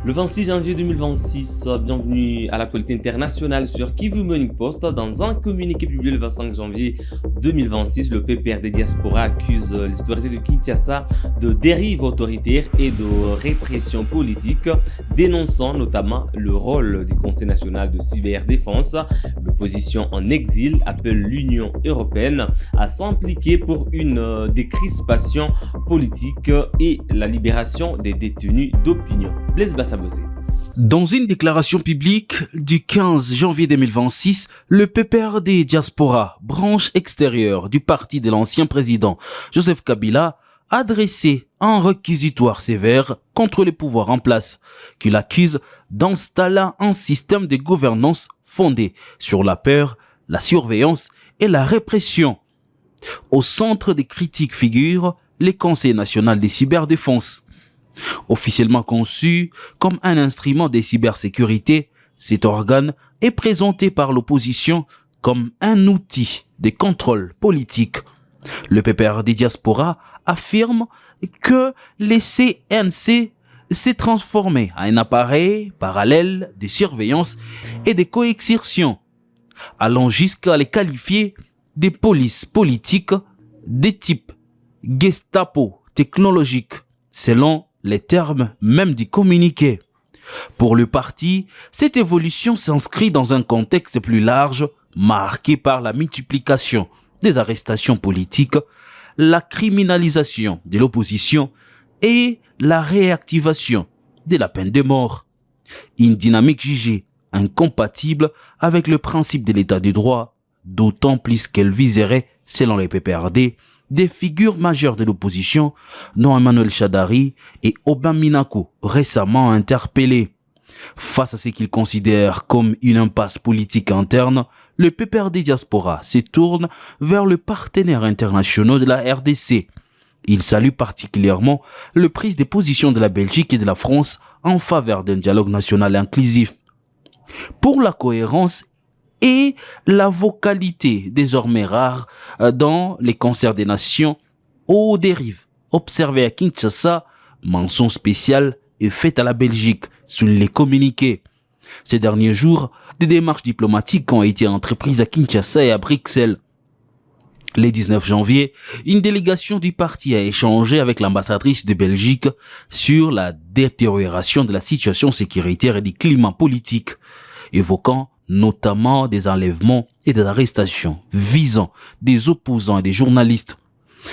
Le 26 janvier 2026, bienvenue à l'actualité internationale sur Kivu Morning Post. Dans un communiqué publié le 25 janvier 2026, le PPRD Diaspora accuse les autorités de Kinshasa de dérive autoritaire et de répression politique, dénonçant notamment le rôle du Conseil national de cyberdéfense. L'opposition en exil appelle l'Union européenne à s'impliquer pour une décrispation politique et la libération des détenus d'opinion. Blaise Bassabossé. Dans une déclaration publique du 15 janvier 2026, le PPRD Diaspora, branche extérieure du parti de l'ancien président Joseph Kabila, a dressé un réquisitoire sévère contre les pouvoirs en place, qu'il accuse d'installer un système de gouvernance fondé sur la peur, la surveillance et la répression. Au centre des critiques figure le Conseil national de cyberdéfense. Officiellement conçu comme un instrument de cybersécurité, cet organe est présenté par l'opposition comme un outil de contrôle politique. Le PPRD Diaspora affirme que le CNC s'est transformé en un appareil parallèle de surveillance et de coercition, allant jusqu'à les qualifier de polices politiques de type Gestapo technologique, selon les termes même du communiqué. Pour le parti, cette évolution s'inscrit dans un contexte plus large, marqué par la multiplication des arrestations politiques, la criminalisation de l'opposition et la réactivation de la peine de mort. Une dynamique jugée incompatible avec le principe de l'état de droit, d'autant plus qu'elle viserait, selon les PPRD, des figures majeures de l'opposition, dont Emmanuel Shadari et Aubin Minaku, récemment interpellés. Face à ce qu'ils considèrent comme une impasse politique interne, le PPRD Diaspora se tourne vers le partenaire international de la RDC. Il salue particulièrement le prise de position de la Belgique et de la France en faveur d'un dialogue national inclusif. Pour la cohérence et la vocalité désormais rare dans les concerts des nations aux dérives observées à Kinshasa, mention spéciale est faite à la Belgique sous les communiqués. Ces derniers jours, des démarches diplomatiques ont été entreprises à Kinshasa et à Bruxelles. Le 19 janvier, une délégation du parti a échangé avec l'ambassadrice de Belgique sur la détérioration de la situation sécuritaire et du climat politique, évoquant notamment des enlèvements et des arrestations visant des opposants et des journalistes.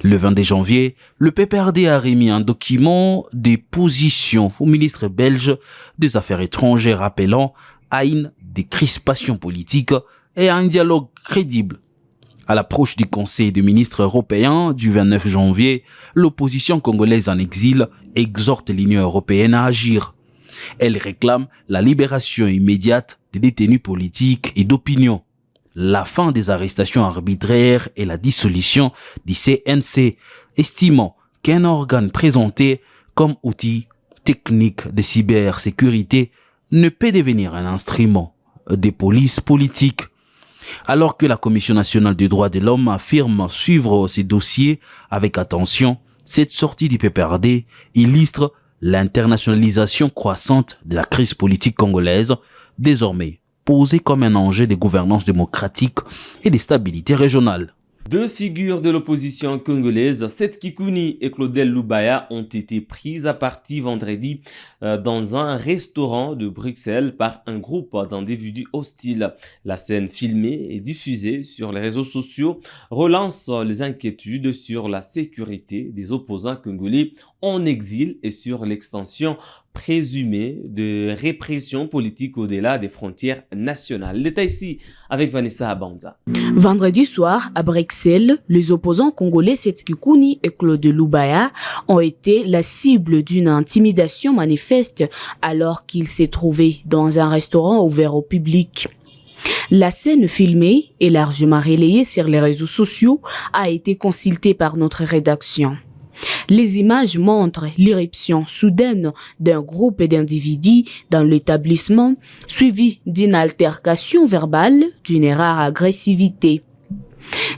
Le 22 janvier, le PPRD a remis un document de position au ministre belge des Affaires étrangères appelant à une décrispation politique et à un dialogue crédible. À l'approche du Conseil des ministres européens du 29 janvier, l'opposition congolaise en exil exhorte l'Union européenne à agir. Elle réclame la libération immédiate des détenus politiques et d'opinion, la fin des arrestations arbitraires et la dissolution du CNC, estimant qu'un organe présenté comme outil technique de cybersécurité ne peut devenir un instrument de police politique. Alors que la Commission nationale des droits de l'homme affirme suivre ces dossiers avec attention, cette sortie du PPRD illustre l'internationalisation croissante de la crise politique congolaise, désormais posée comme un enjeu de gouvernance démocratique et de stabilité régionale. Deux figures de l'opposition congolaise, Seth Kikouni et Claudel Lubaya, ont été prises à partie vendredi dans un restaurant de Bruxelles par un groupe d'individus hostiles. La scène filmée et diffusée sur les réseaux sociaux relance les inquiétudes sur la sécurité des opposants congolais en exil et sur l'extension présumée de répression politique au-delà des frontières nationales. L'état ici avec Vanessa Abanza. Vendredi soir, à Bruxelles, les opposants congolais Seth Kikouni et Claude Lubaya ont été la cible d'une intimidation manifeste alors qu'ils se trouvaient dans un restaurant ouvert au public. La scène filmée et largement relayée sur les réseaux sociaux a été consultée par notre rédaction. Les images montrent l'irruption soudaine d'un groupe d'individus dans l'établissement, suivie d'une altercation verbale d'une rare agressivité.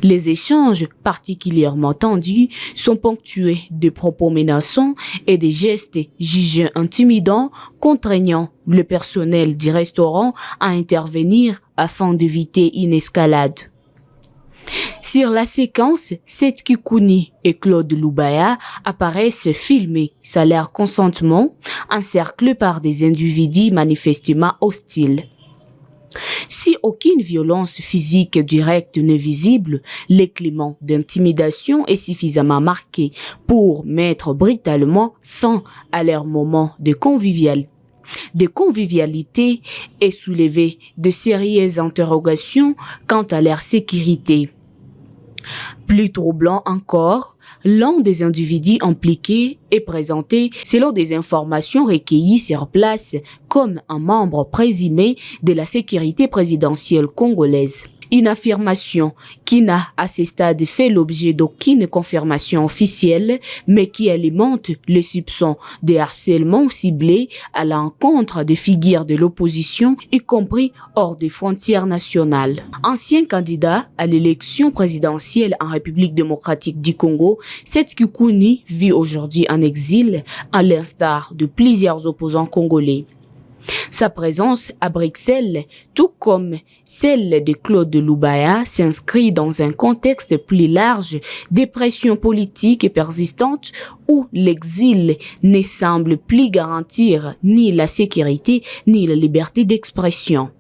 Les échanges particulièrement tendus sont ponctués de propos menaçants et des gestes jugés intimidants, contraignant le personnel du restaurant à intervenir afin d'éviter une escalade. Sur la séquence, Setski Kouni et Claude Loubaya apparaissent filmés sans leur consentement, encerclés par des individus manifestement hostiles. Si aucune violence physique directe n'est visible, le climat d'intimidation est suffisamment marqué pour mettre brutalement fin à leur moment de convivialité et soulever de sérieuses interrogations quant à leur sécurité. Plus troublant encore, l'un des individus impliqués est présenté selon des informations recueillies sur place comme un membre présumé de la sécurité présidentielle congolaise. Une affirmation qui n'a à ce stade fait l'objet d'aucune confirmation officielle, mais qui alimente les soupçons de harcèlement ciblé à l'encontre des figures de l'opposition, y compris hors des frontières nationales. Ancien candidat à l'élection présidentielle en République démocratique du Congo, Setski Kouni vit aujourd'hui en exil, à l'instar de plusieurs opposants congolais. Sa présence à Bruxelles, tout comme celle de Claude Loubaya, s'inscrit dans un contexte plus large de pression politique persistante où l'exil ne semble plus garantir ni la sécurité ni la liberté d'expression.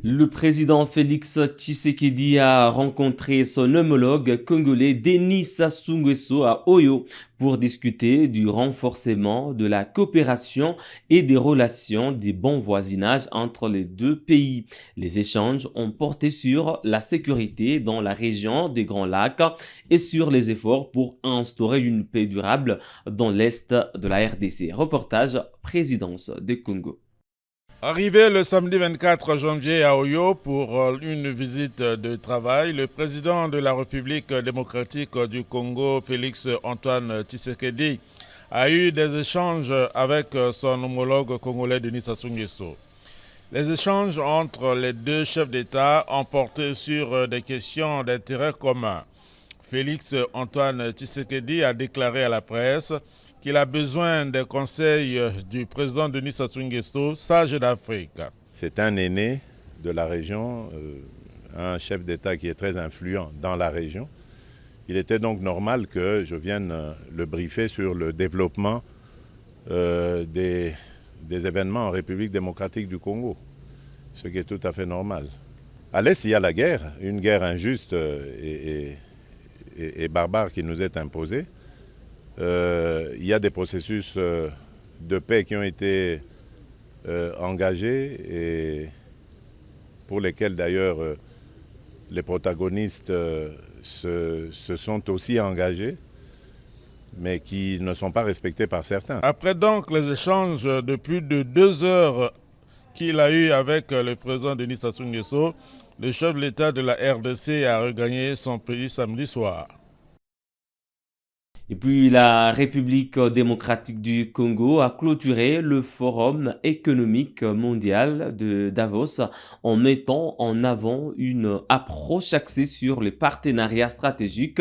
Le président Félix Tshisekedi a rencontré son homologue congolais Denis Sassou Nguesso à Oyo pour discuter du renforcement de la coopération et des relations de bon voisinage entre les deux pays. Les échanges ont porté sur la sécurité dans la région des Grands Lacs et sur les efforts pour instaurer une paix durable dans l'est de la RDC. Reportage Présidence du Congo. Arrivé le samedi 24 janvier à Oyo pour une visite de travail, le président de la République démocratique du Congo, Félix Antoine Tshisekedi, a eu des échanges avec son homologue congolais Denis Sassou Nguesso. Les échanges entre les deux chefs d'État ont porté sur des questions d'intérêt commun. Félix Antoine Tshisekedi a déclaré à la presse qu'il a besoin des conseils du président Denis Sassou Nguesso, sage d'Afrique. C'est un aîné de la région, un chef d'État qui est très influent dans la région. Il était donc normal que je vienne le briefer sur le développement des événements en République démocratique du Congo, ce qui est tout à fait normal. À l'Est, il y a la guerre, une guerre injuste et barbare qui nous est imposée. Il y a des processus de paix qui ont été engagés et pour lesquels d'ailleurs les protagonistes se sont aussi engagés, mais qui ne sont pas respectés par certains. Après donc les échanges de plus de 2 heures qu'il a eu avec le président Denis Sassou Nguesso, le chef de l'État de la RDC a regagné son pays samedi soir. Et puis la République démocratique du Congo a clôturé le Forum économique mondial de Davos en mettant en avant une approche axée sur les partenariats stratégiques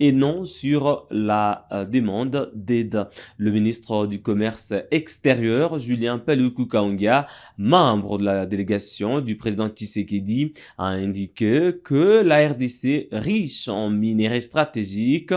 et non sur la demande d'aide. Le ministre du Commerce extérieur, Julien Paluku Kahongya, membre de la délégation du président Tshisekedi, a indiqué que la RDC, riche en minerais stratégiques,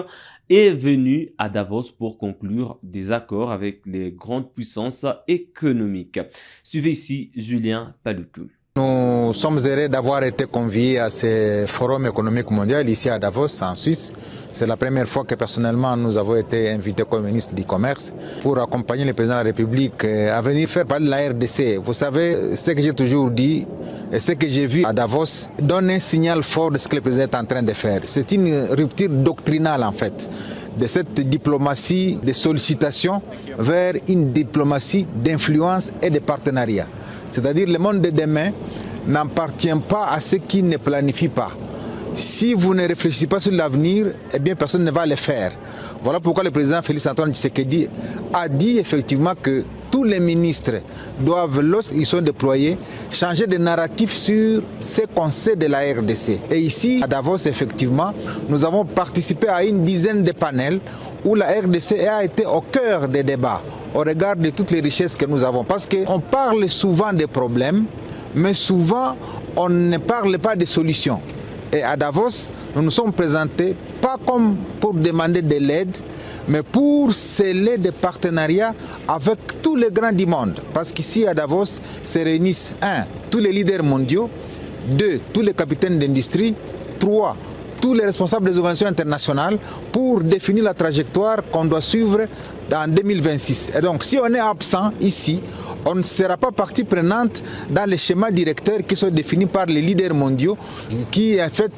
est venu à Davos pour conclure des accords avec les grandes puissances économiques. Suivez ici Julien Paluku. Nous sommes heureux d'avoir été conviés à ce forum économique mondial ici à Davos, en Suisse. C'est la première fois que personnellement nous avons été invités comme ministre du Commerce pour accompagner le président de la République à venir faire parler de la RDC. Vous savez, ce que j'ai toujours dit et ce que j'ai vu à Davos donne un signal fort de ce que le président est en train de faire. C'est une rupture doctrinale en fait de cette diplomatie de sollicitation vers une diplomatie d'influence et de partenariat. C'est-à-dire le monde de demain n'appartient pas à ceux qui ne planifient pas, si vous ne réfléchissez pas sur l'avenir, eh bien personne ne va le faire. Voilà pourquoi le président Félix Antoine Tshisekedi a dit effectivement que tous les ministres doivent, lorsqu'ils sont déployés, changer de narratif sur ce qu'on sait de la RDC. Et ici, à Davos, effectivement, nous avons participé à une dizaine de panels où la RDC a été au cœur des débats, au regard de toutes les richesses que nous avons. Parce qu'on parle souvent des problèmes, mais souvent, on ne parle pas des solutions. Et à Davos, nous nous sommes présentés pas comme pour demander de l'aide, mais pour sceller des partenariats avec tous les grands du monde. Parce qu'ici à Davos se réunissent 1. Tous les leaders mondiaux, 2. Tous les capitaines d'industrie, 3. Tous les responsables des organisations internationales pour définir la trajectoire qu'on doit suivre en 2026. Et donc, si on est absent ici, on ne sera pas partie prenante dans les schémas directeurs qui sont définis par les leaders mondiaux, qui en fait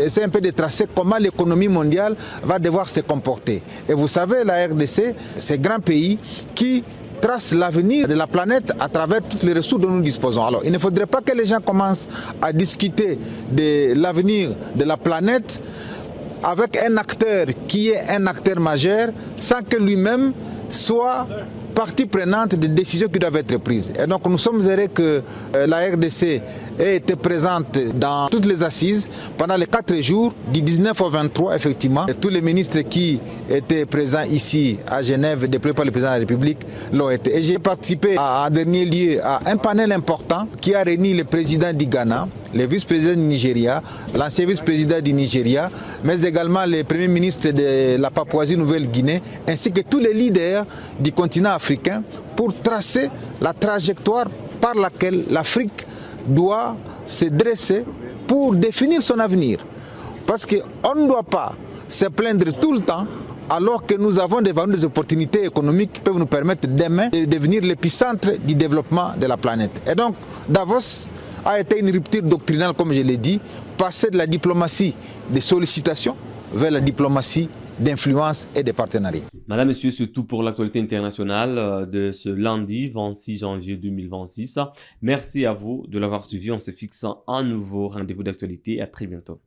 essaient un peu de tracer comment l'économie mondiale va devoir se comporter. Et vous savez, la RDC, c'est un grand pays qui trace l'avenir de la planète à travers toutes les ressources dont nous disposons. Alors, il ne faudrait pas que les gens commencent à discuter de l'avenir de la planète avec un acteur qui est un acteur majeur sans que lui-même soit partie prenante des décisions qui doivent être prises. Et donc nous sommes heureux que la RDC ait été présente dans toutes les assises pendant les 4 jours, du 19 au 23 effectivement. Et tous les ministres qui étaient présents ici à Genève, déployés par le président de la République, l'ont été. Et j'ai participé en dernier lieu à un panel important qui a réuni le président du Ghana, le vice-président du Nigeria, l'ancien vice-président du Nigeria, mais également le premier ministre de la Papouasie-Nouvelle-Guinée, ainsi que tous les leaders du continent africain pour tracer la trajectoire par laquelle l'Afrique doit se dresser pour définir son avenir. Parce qu'on ne doit pas se plaindre tout le temps alors que nous avons devant nous des opportunités économiques qui peuvent nous permettre demain de devenir l'épicentre du développement de la planète. Et donc Davos a été une rupture doctrinale, comme je l'ai dit, passer de la diplomatie de sollicitation vers la diplomatie d'influence et de partenariat. Madame, Monsieur, c'est tout pour l'actualité internationale de ce lundi 26 janvier 2026. Merci à vous de l'avoir suivi. On se fixe un nouveau rendez-vous d'actualité. À très bientôt.